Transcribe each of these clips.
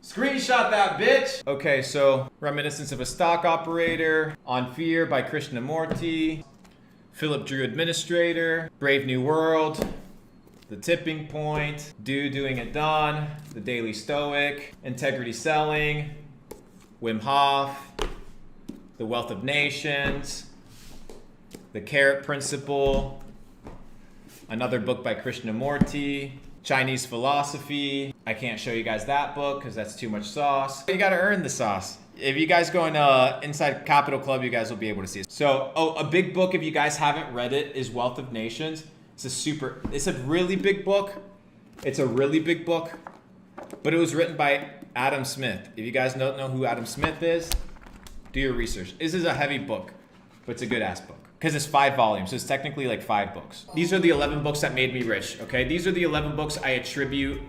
Screenshot that, bitch! Okay, so Reminiscence of a Stock Operator, On Fear by Krishnamurti, Philip Drew Administrator, Brave New World, The Tipping Point, Doing It Done, The Daily Stoic, Integrity Selling, Wim Hof, The Wealth of Nations, The Carrot Principle, another book by Krishnamurti, Chinese Philosophy. I can't show you guys that book because that's too much sauce. You gotta earn the sauce. If you guys go in inside Capital Club, you guys will be able to see it. So, a big book, if you guys haven't read it, is Wealth of Nations. It's a really big book. It's a really big book, but it was written by Adam Smith. If you guys don't know who Adam Smith is, do your research. This is a heavy book, but it's a good ass book. Because it's 5 volumes, so it's technically like 5 books. These are the 11 books that made me rich, okay? These are the 11 books I attribute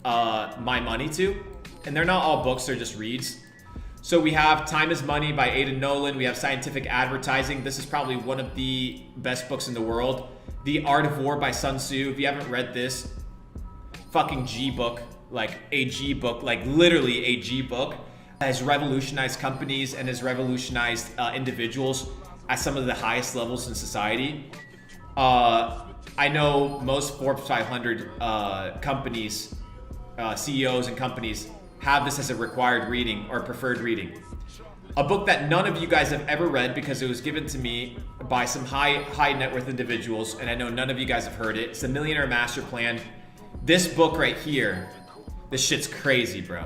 my money to. And they're not all books, they're just reads. So we have Time is Money by Aidan Nolan. We have Scientific Advertising. This is probably one of the best books in the world. The Art of War by Sun Tzu. If you haven't read this, fucking G book, like a G book, like literally a G book, has revolutionized companies and has revolutionized individuals at some of the highest levels in society. I know most Forbes 500 companies, CEOs and companies have this as a required reading or preferred reading. A book that none of you guys have ever read because it was given to me by some high net worth individuals, and I know none of you guys have heard it. It's the Millionaire Master Plan. This book right here, this shit's crazy, bro.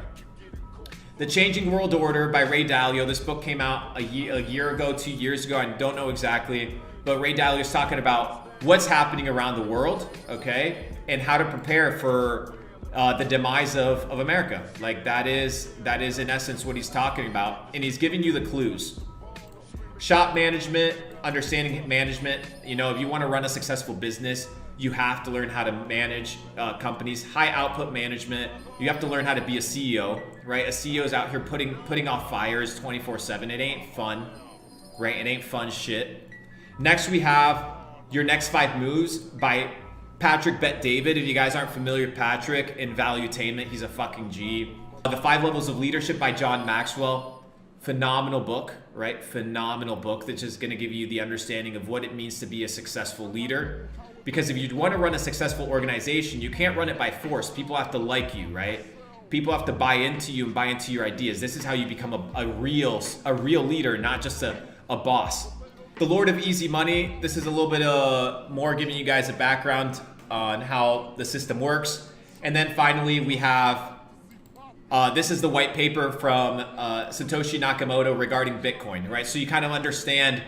The Changing World Order by Ray Dalio. This book came out a year ago, 2 years ago. I don't know exactly, but Ray Dalio is talking about what's happening around the world, okay, and how to prepare for the demise of America. Like that is in essence what he's talking about, and he's giving you the clues. Shop management, understanding management. You know, if you want to run a successful business, you have to learn how to manage companies. High output management. You have to learn how to be a CEO, right? A CEO is out here putting off fires 24/7. It ain't fun, right? It ain't fun shit. Next, we have Your Next 5 Moves by Patrick Bet-David. If you guys aren't familiar with Patrick in Valuetainment, he's a fucking G. The 5 Levels of Leadership by John Maxwell. Phenomenal book, right? Phenomenal book that's just gonna give you the understanding of what it means to be a successful leader. Because if you want to run a successful organization, you can't run it by force. People have to like you, right? People have to buy into you and buy into your ideas. This is how you become a real leader, not just a boss. The Lord of Easy Money. This is a little bit more giving you guys a background on how the system works. And then finally, we have, this is the white paper from Satoshi Nakamoto regarding Bitcoin, right? So you kind of understand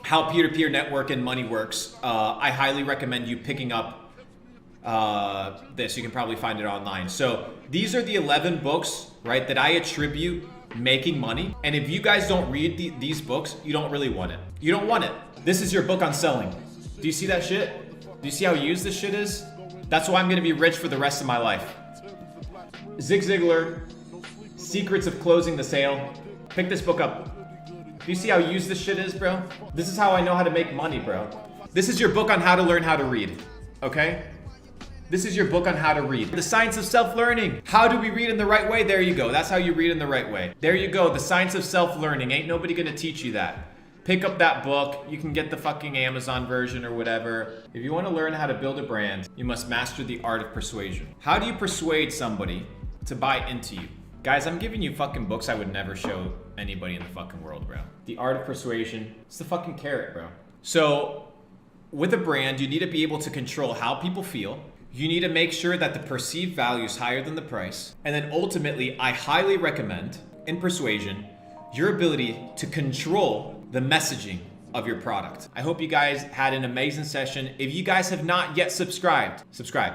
how peer-to-peer network and money works. I highly recommend you picking up this. You can probably find it online. So these are the 11 books, right, that I attribute making money. And if you guys don't read these books, you don't really want it. You don't want it. This is your book on selling. Do you see that shit? Do you see how used this shit is? That's why I'm gonna be rich for the rest of my life. Zig Ziglar, Secrets of Closing the Sale. Pick this book up. Do you see how used this shit is, bro? This is how I know how to make money, bro. This is your book on how to learn how to read, okay? This is your book on how to read. The Science of Self-Learning. How do we read in the right way? There you go. That's how you read in the right way. There you go. The Science of Self-Learning. Ain't nobody gonna teach you that. Pick up that book. You can get the fucking Amazon version or whatever. If you want to learn how to build a brand, you must master the art of persuasion. How do you persuade somebody to buy into you? Guys, I'm giving you fucking books I would never show anybody in the fucking world, bro. The Art of Persuasion. It's the fucking carrot, bro. So, with a brand, you need to be able to control how people feel. You need to make sure that the perceived value is higher than the price. And then ultimately, I highly recommend, in persuasion, your ability to control the messaging of your product. I hope you guys had an amazing session. If you guys have not yet subscribed, subscribe.